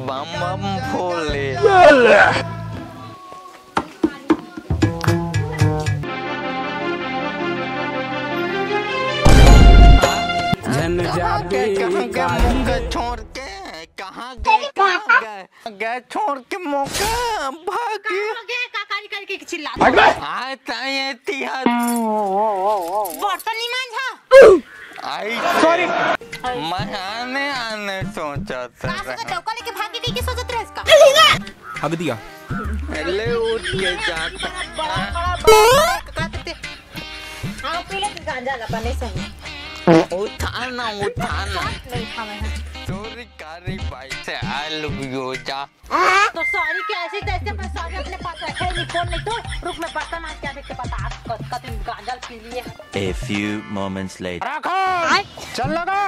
बम बम भोले। झन जाबे छोड़ के कहाँ गए छोड़ के मौका भाग करके चिल्ला बर्तन नहीं मांझा आई सॉरी मैं आने सोचा था चौका लेके भाग गई, सोचत रहे इसका हग दिया ले उठ के जाता आओ पीले की गांजा ला बने सही उठाना नहीं खावे हैं चोरी कारी भाई से आई लव यू जा तो सॉरी कैसे तैसे मैं सॉरी अपने पास रखे नहीं फोन नहीं तो रुक मैं बर्तन आज क्या देख के बता कतिन गांजा पी लिए। A few moments later. चल लगा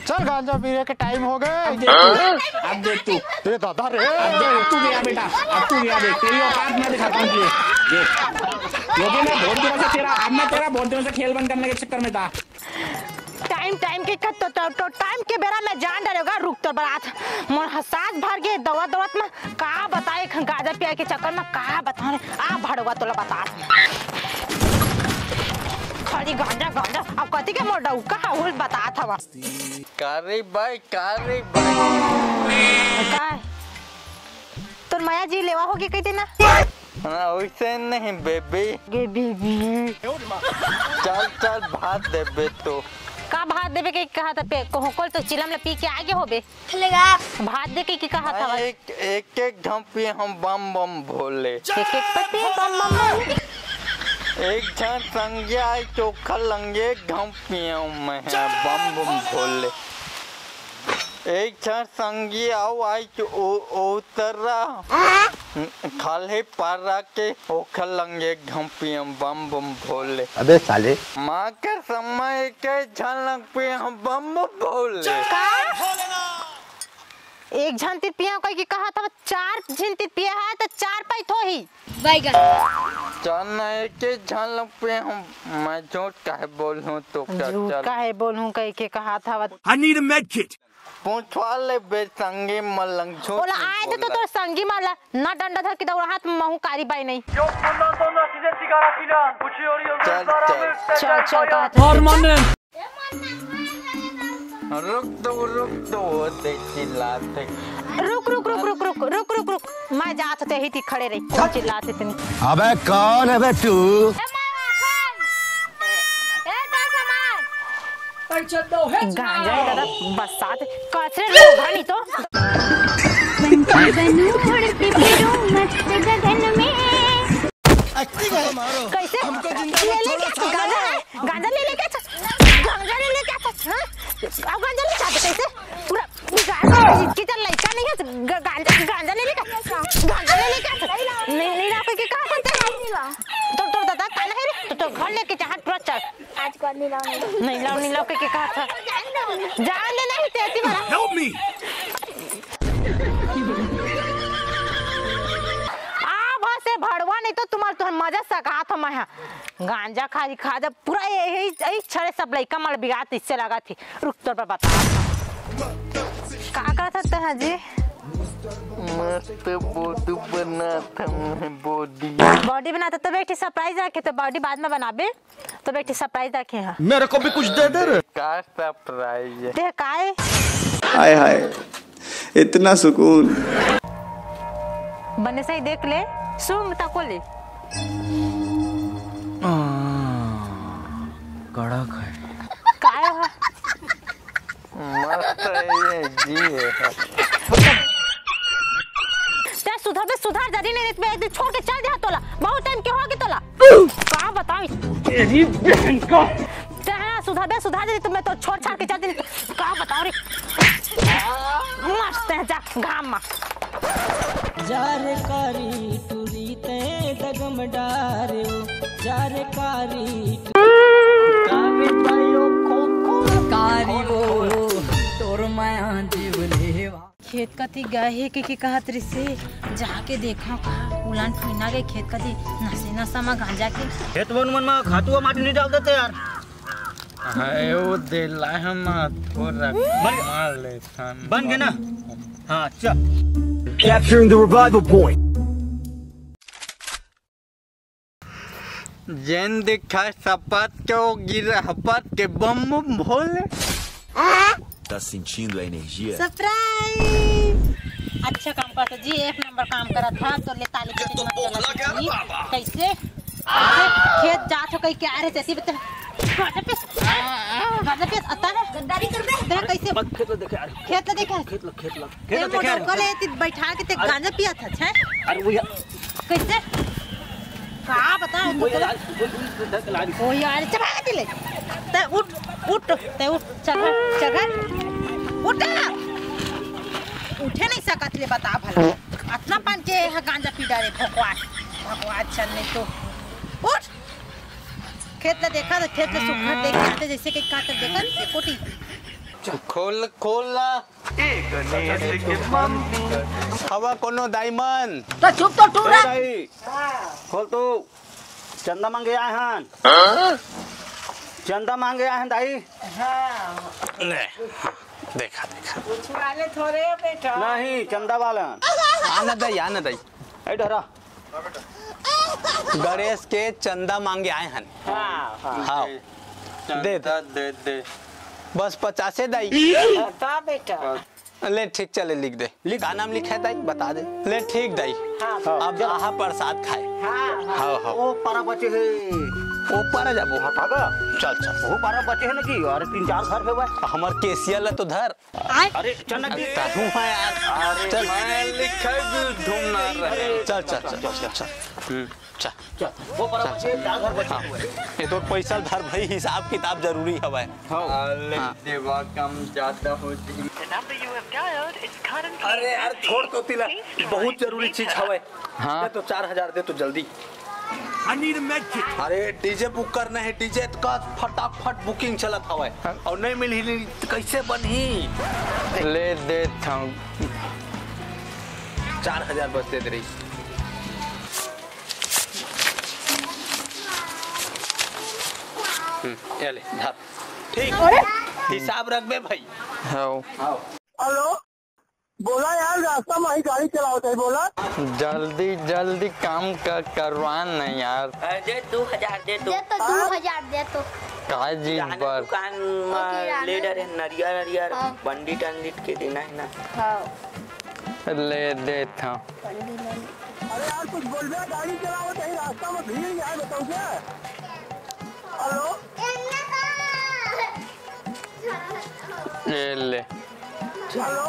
चल गांजा पीने के टाइम हो गए। अब देख तू तेरे दादा रे अब तू गया बेटा, अब तू गया देख तेरी औकात मैं दिखाता हूँ देख ये मैं बहुत दिनों से तेरा अब मैं तेरा बहुत दिनों से खेल बंद करने के चक्कर में था। टाइम के टाइम के बेरा में जान डरेगा रुक तो बात मोर हसास भर गए दवा में का बताए गांजा पिया के चक्कर में का बता आ भड़वा तोला बता खाली गांजा अब कथी के मोर डऊ का हुल बता था कारी भाई का तो माया जी लेवा होगी कहते ना वैसे नहीं बेबी चल भात देबे तो का भात देवे के कहा था पे कोहकोल तो चिलम ले पी के आगे होबे भात दे के कहा था एक ढंपी हम बम बम भोले एक पति बम एक झन संगे आई चोखा लंगे ढंपिया मैं बम बम भोले एक झन संगी आओ आई उतरा खाले पारा के ओखल लंगे घंपियम बम बम भोले। अबे साले माँ के समय के झलक पे हम बम भोले एक झंती पिया कोई की कहा था 4 झंती पिया है तो 4 पाई थो ही चना के झलक पे हम मैं झूठ काहे बोलूं तो झूठ काहे बोलूं कह के कहा था I need a med kit. पूछवा ले बे संगी मलंग झूठ बोला आए तो संगी माला ना डंडा धर के दौड़ा हाथ महू कारी बाई नहीं चल और माने रुक दो दे चिल्लाते रुक मैं जात थे ही थी खड़े रही कौन चिल्लाते थे अबे कौन है बे तू गांजा दादा बरसात कचरे लोग नहीं तो कैसे गांजा ले लेके अब गांजा ले चाहते कैसे पूरा किचन लड़का नहीं है गांजा ले लेके नहीं ना कोई कहा तो दादा कान है रे तो घर लेके चाहत पूरा चल आज को नहीं लाओ के कहा था जान दे नहीं तेती मारा Help me. से भड़वा नहीं तो तुम्हार मजा सका था मैं गांजा खा जब पूरा यही छड़े सब लड़का मार बिगात इससे लगा थी रुक तो पर बता क्या कर सकते हैं जी मस्त बॉडी बनाता मैं बॉडी बनाता तो बेटी सरप्राइज रखे तो बॉडी बाद में बनाबे तो बेटी सरप्राइज रखे हैं मेरे को भी कुछ दे दे रे का सरप्राइज है देख काए हाय हाय इतना सुकून बने सही देख ले सुन तको ले कड़क है काया है मस्त है जी है ते सुधार जरी नहीं पे एक दिन छोड़ के चल जा तोला बहुत टाइम के हो गया तोला का बताऊं तेरी बहन का ते सुधार जरी तुम्हें तो छोड़ छाड़ के चल दे का बताओ रे मस्त है जा घाम में जारे कारी टूरी ते दगम डारियो जारे कारी कारी वो तोर माया जीवलेवा खेत कती गए के कहत रे से जाके देखा उलान फुना गए खेत कती नसे नसा में गांजा के खेत वन मन में खातुआ माटी नहीं डाल देते यार है वो दिला है ना थोड़ा मार ले बन गया ना। हाँ चल। Capturing the revival point. Jain दिखा सपाट के गिरा हपाट के बम भोले। Tá sentindo a energia? Surprise. अच्छा काम करता जी, एक नंबर काम करा था तो ले ताली के मत चला जी। कैसे खेत जा तो कहीं क्या रहे जैसी बता गाजा पे आता है गद्दारी कर बे तेरा कैसे खेत लो देखे यार, खेत ला देखा खेत लो ये मोटर को ले बैठा के ते गांजा पिया था छे। अरे वो कैसे का बता ओ यार चबा के ले ते उठ ते उठ चल उठ उठे नहीं सकत ले बता भला अतना पान के गांजा पी डाले भगवान चलने तो उठ खेत ला देखा तो खेत ला सुखा देख आते जैसे कि काट देखा नहीं कोटी खोल हवा कोनो डायमंड तो चुप तो टू रहा खोल तो चंदा मांगे आए हैं। चंदा मांगे आए हैं दाई। ले देखा कुछ वाले थोड़े बेटा नहीं चंदा वाला आना दई ए डरा गणेश के चंदा मांगे आए हैं। हाँ दे बस 50 दाई बता बेटा ले ठीक चले लिख दे का नाम लिखा है दाई बता दे ले ठीक दाई अब आहा प्रसाद खाए। हाँ ओ पारा बचे है ऊपर जाबो हटागा चल वो पारा बचे है ना जी और 3-4 घर है भाई हमर केसिया ला तो धर। अरे चन्ना जी ताहू है यार चल मैं लिखा ढूंढना रहे चल वो पारा बचे 4 घर बचे हुए। ये तो पैसा धर भाई हिसाब किताब जरूरी हवे। देवा कम ज्यादा होती। अरे यार छोड़ तो तिला बहुत जरूरी चीज हवे। हाँ तो 4000 दे तो जल्दी। अरे डीजे बुक करना है डीजे का फटाफट बुकिंग चलत हवे और नहीं मिली कैसे बनही ले दे था 4000 बस दे रही। ये ले धर ठीक हिसाब रख बे भाई। हाँ हेलो बोला यार रास्ता में ही गाड़ी चलाओ थे बोला जल्दी काम करवा नहीं यार। दे 2000 दे तो 2000 दे तो का जी पर दुकान में लीडर है नरियर पंडित के देना है ना। हाँ ले दे था। अरे यार कुछ बोल रहे गाड़ी चलाओ थे रास्ता में भीड़ है बताओ क्या। हेलो ये ले हेलो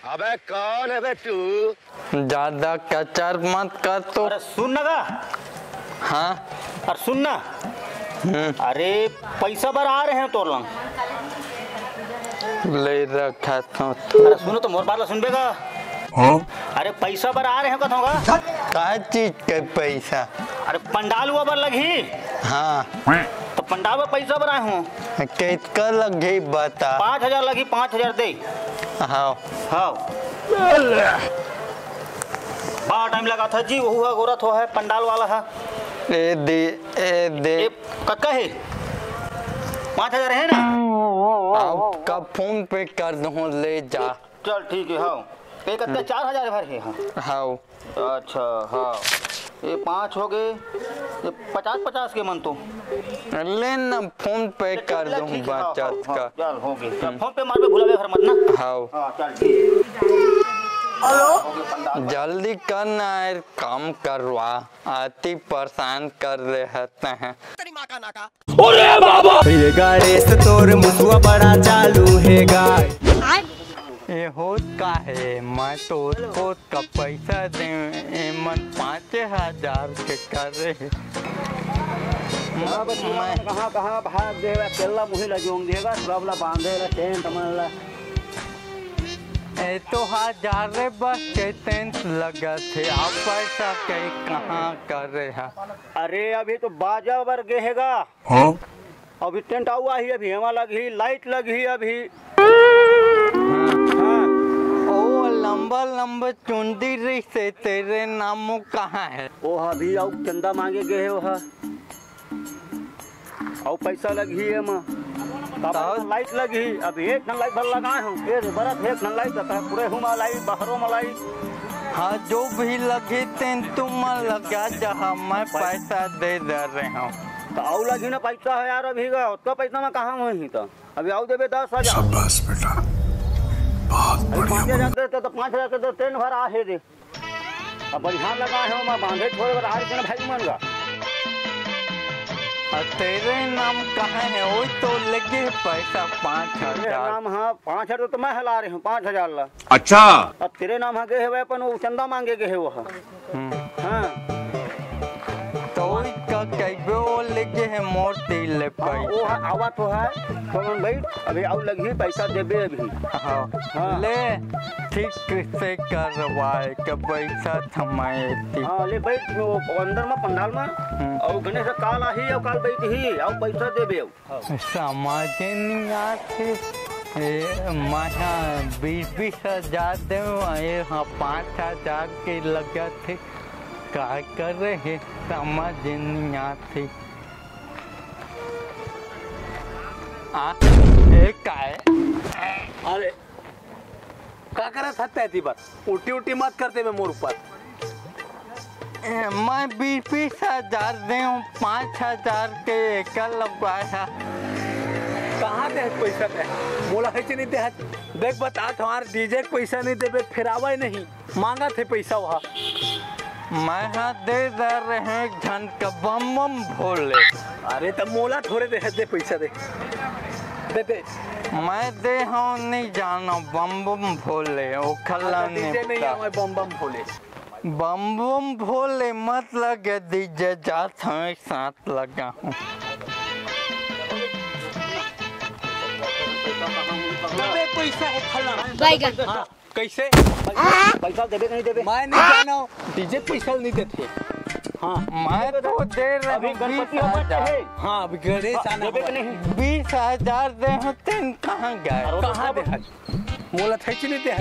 अबे कौन है बे तू? ज्यादा कचर मत कर तो। अरे सुन ना हाँ अरे सुन ना अरे पैसा बार आ रहे हैं तोर लंग। ले रखा था अरे सुनो तो मोर बात ला सुनबेगा। हाँ? अरे पैसा बार आ रहे हैं कथोगा का चीज के पैसा। अरे पंडाल हुआ बार लगी। हाँ तो पंडाल में पैसा बार आए हूँ कितना लगी बता। 5000 लगी 5000 दे। हाँ हाँ बड़ा टाइम लगा था जी। हुआ गोरा तो है पंडाल वाला है। ए दे कक्का है 5000 है ना। का फोन पे कर दूँ ले जा। चल ठीक है। हाँ एक 4000 भर है। हाँ अच्छा हाँ ये 5 हो गए ये 50 के मन तो ले ना फोन पे कर दूँ बचत का। चल हो गए फोन पे मार पे भूला घर मत ना। हाँ चल ठीक। हेलो जल्दी करना है काम करवा आती परेशान कर रहते हैं। रेस तोर मुसुआ बड़ा चालू है गाय। ये होत का है मैं तो उसको का पैसा दे मन 5000 के कर रहे। कहाँ भाग देगा केला मुही लगोंग देगा सबला बांधेगा टेंट मनला। ए तो 1000 बस के टेंट लगा थे आप पैसा के कहाँ कर रहे हैं। अरे अभी तो बाजा बर गेहेगा। अभी टेंट हुआ ही अभी हवा लगी लाइट लगी अभी। लंबा लंबा चुंदी से तेरे नामों कहाँ है? वो अभी आओ चंदा मांगे गए हो हा और पैसा लगी है माँ लाइट लगी अभी एक न लाइट भर लगाए हूँ बरत एक न लाइट पूरे हूँ मलाई बाहरों मलाई। हाँ जो भी लगी तेन तुम लगा जहाँ मैं पैसा दे रहे हूँ। तो आओ लगी ना पैसा है यार अभी का उसका पैसा मैं कहाँ वही तो अभी आओ देवे 10,000। शाबाश बेटा बहुत बढ़िया। 5,000 तो 5,000 के तो ट्रेन भर आ है दे अब बढ़िया लगा है मैं बांधे छोड़े आ रही भाई मन का। तेरे नाम कहाँ है? वो तो लगे पैसा 5,000 नाम। हाँ 5,000 तो मैं हला रही हूँ 5,000 ला। अच्छा अब तेरे नाम है गए है अपन वो चंदा मांगे गए है वो। हाँ तो वो लगे है मोटी ले पाई वो आवा तो है तो भाई अभी आओ लगी पैसा देबे अभी। हाँ ले ठीक से करवाए के पैसा थमाए। हाँ ले भाई वो अंदर में पंडाल में और गणेश काल आही और काल बैठ ही और पैसा देबे। समझ नहीं आती माया 20,000 दे 5,000 के लगा थे क्या कर रहे समझ नहीं आती। अरे क्या कर सकता है बस उल्टी उल्टी मत करते मैं मोर ऊपर। मैं 20,000 दे 5,000 के एक लगवाया। कहाँ दे पैसा दे बोला है नहीं दे देख बता तुम्हारे डीजे पैसा नहीं दे फिर आवा नहीं मांगा थे पैसा वहाँ मैं दे रहे हैं झन का बम बम भोले। अरे तब मोला थोड़े दे पैसा दे दे मैं दे हूँ नहीं जाना बम बम भोले वो खल्ला नहीं बम बम भोले बम बम भोले मत लगे दीजिए जात हूँ साथ लगा हूँ। पैसा है बैगन हाँ कैसे पैसा देबे नहीं देबे मैं नहीं जाना डीजे पैसा नहीं देते। हाँ मैं तो दे रहा हूँ 20,000। हाँ अभी गणेश आना 20,000 दे हो तेन कहाँ गए? कहाँ दे मोला थे नहीं दे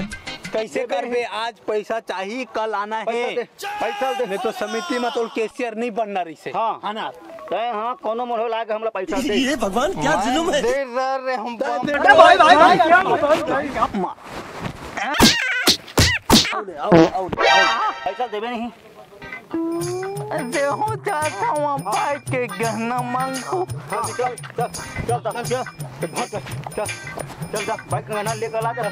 कैसे कर बे आज पैसा चाहिए कल आना है पैसा दे नहीं तो समिति में तो कैशियर नहीं बनना रही से। हाँ है ना हाँ कोनो मोड़ लाके हमला पैसा दे। ये भगवान क्या जुलुम है दे रहे हम पैसा देबे नहीं देहो जाता हूँ भाई के गहना मांगो। चल बाइक गहना लेकर आ जाता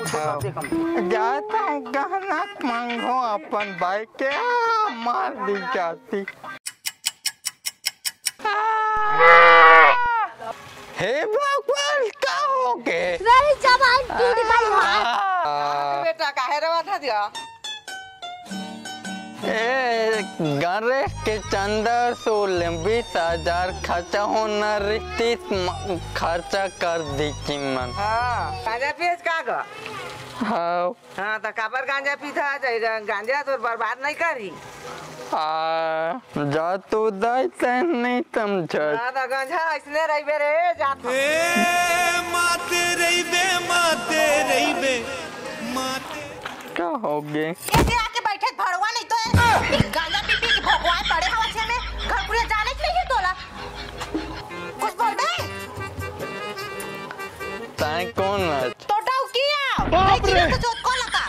हूँ गहना मांगो अपन भाई के मार दी जाती। हे भगवान क्या हो गए? नहीं जवान टूट गई बेटा काहे रवा था दिया गणेश के चंदा 20,000 खर्चा होना रिश्ते खर्चा कर दी कीमत। हाँ गांजा पियस का ग हाँ हाँ तो काबर गांजा पीता गांजा तो बर्बाद नहीं करी जा तू दायते नहीं समझ तो गांजा इसने रही बे रे जात माते रही बे क्या हो गए? ऐसे आके बैठे भड़वा नहीं तो गांजा पी के भगवान पड़े हवा से में घर पूरे जाने के लिए तोला कुछ बोल बे ताई कौन है? तो डाउ किया बाप रे तो जोत को लगा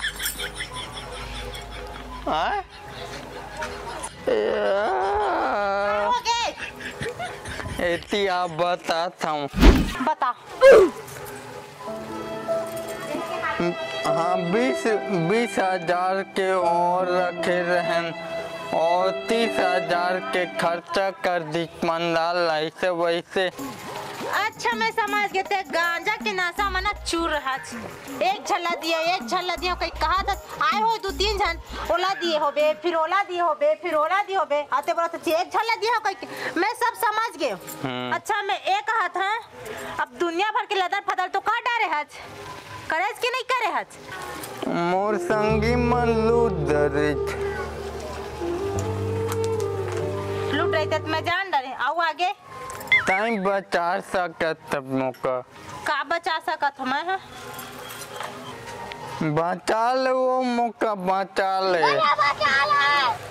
हाँ एती आप बताता हूँ बता। हाँ 20,000 के और रखे रहन और 30,000 के खर्चा कर दी पंडाल ऐसे वैसे। अच्छा मैं समझ गए थे गांजा के नशा मना चूर रहा एक झल्ला दिया कहीं कहा था आए हो 2-3 जन ओला दिए हो बे फिर ओला दिए हो बे आते बोला तो एक झल्ला दिया हो कहीं मैं सब समझ गए। अच्छा मैं एक कहा था अब दुनिया भर के लदर फदर तो का डारे हज करेज के नहीं करे हज मोर संगी मन लूट रही थे मैं जान डरे आओ आगे ताई बचा सकत मौका का बचा सकत मैं बचा ले वो मौका, बचा ले।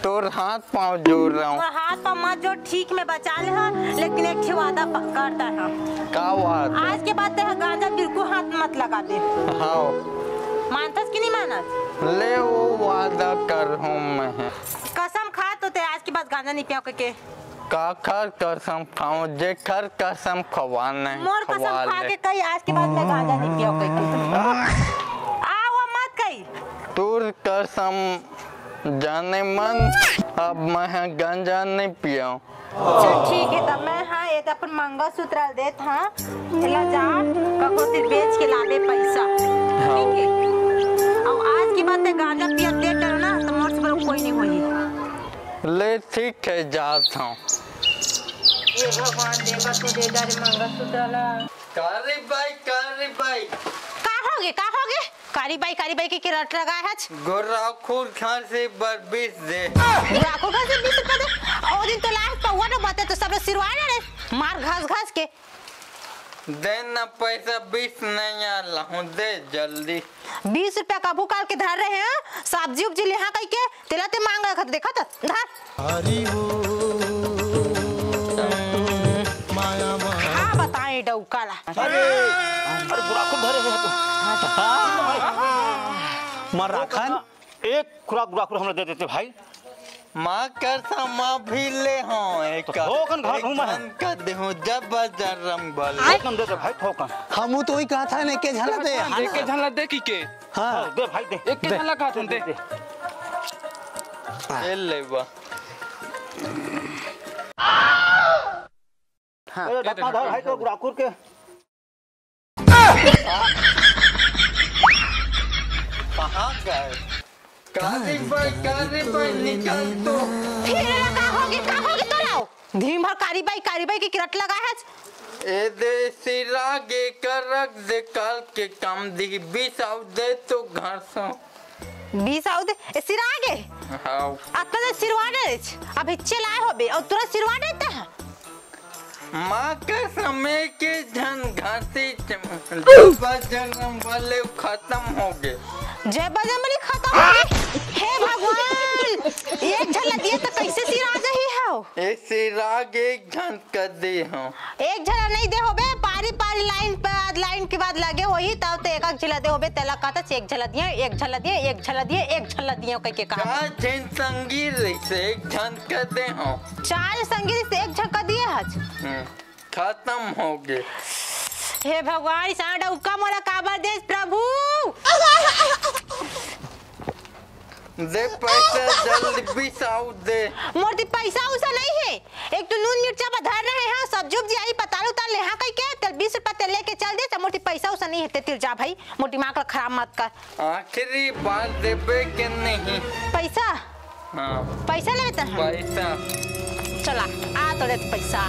तोर हाथ पाँव जोड़ रहा हूँ। हाथ पाँव मत जोड़, ठीक में बचा ले हाँ, लेकिन एक ठे वादा करता है। का वादा? आज के बाद तेरा गांजा बिल्कुल हाथ मत लगा दे। हाँ। मानतस कि नहीं मानत? ले वो वादा कर हूँ मैं। कसम खा तो ते आज के बाद गांजा नहीं पियो के। काखर कसम खाऊं, जे खर कसम खवाना है। मोर कसम खा के कही आज के बाद मैं गांजा नहीं पियो के। आओ मत कही। तोर कसम जाने मन, अब मैं गांजा नहीं पिया। चल ठीक है तब मैं हाँ ये अपन मंगलसूत्र देत हाँ, चला जा कको से बेच के लावे पैसा। ठीक है। अब आज की बात है गांजा पिया दे डर ना तो मोर से बड़ा कोई नहीं होई। ले ठीक है जाता हूँ। ये भगवान देगा तो देगा रे मंगलसूत्र ला। कारी बाई का होगे कारी बाई की रट लगाए हच गोराखुर घर से बरबीस दे। गोराखुर घर से 20 रुपए दे। ओ दिन तो लास्ट पौवा ना बातें तो सब सिरवा ना रे मार घास के देना पैसा 20 नहीं आला हूँ, दे जल्दी। 20 रुपया काबू काल के धर रहे हैं, सब्जी उब्जी ले हाँ कहीं के तेला ते मांग रखा देखा था धर। हाँ बताएं डौकाला। अरे बुराकुर धरे है तो मराखन एक खुराक बुराकुर हमरा दे देते भाई। माँ करता माँ भी ले हाँ एक ठोकन घर घूमा कर दे हूँ जब बाजार रंबल ठोकन दे भाई ठोकन। हम तो ही कहा था ने के झलक दे। देख के झलक दे की के। हाँ दे भाई दे। एक के झलक कहा था दे। ये ले बा। हाँ ढक्का धर भाई तो बुराकुर के। कहाँ गए? कारी बाई निकल तो। फिर का होगी तो लाओ। दिन भर कारी बाई की किरट लगाए है। ए दे सिरा गे कर रख दे कल के काम दी 20 आउ दे तो घर से 20 आउ दे ए सिरा गे। हाँ। आता दे सिरवा दे। अब हिच्चे लाए हो बे और तुरंत सिरवा देता है। माँ के समय के धन घाटी जन्म वाले खत्म हो गए। जय बजरंगबली खत्म हो गए। हे भगवान एक झलक दिए तो कैसे सिरा जही है? ए सिरा गे घन कर दे हूँ। एक झलक नहीं दे होबे पारी लाइन के बाद लगे वही तब तो एक झलक दे होबे तेला कहता एक झलक दिए कह के कहा। चार जन संगीत से एक झन कर दे हूँ। 4 संगीत से एक झलक दिए हज। खत्म हो गए। हे भगवान साडा उका मोरा काबर दे प्रभु। दे पैसा जल्दी 20 आउ दे। मोरती पैसा उसा नहीं है। एक तो नून मिर्चा बधर रहे हैं सब्जी उब्जी आई पताल उतार ले हाँ कहीं के तेल 20 रुपया तेल लेके चल दे तो मोरती पैसा उसा नहीं है। तिल जा भाई मोटी माँ का खराब मत कर। आखिरी बार देबे के नहीं पैसा। हाँ पैसा लेते हैं पैसा। चला आ तो दे पैसा।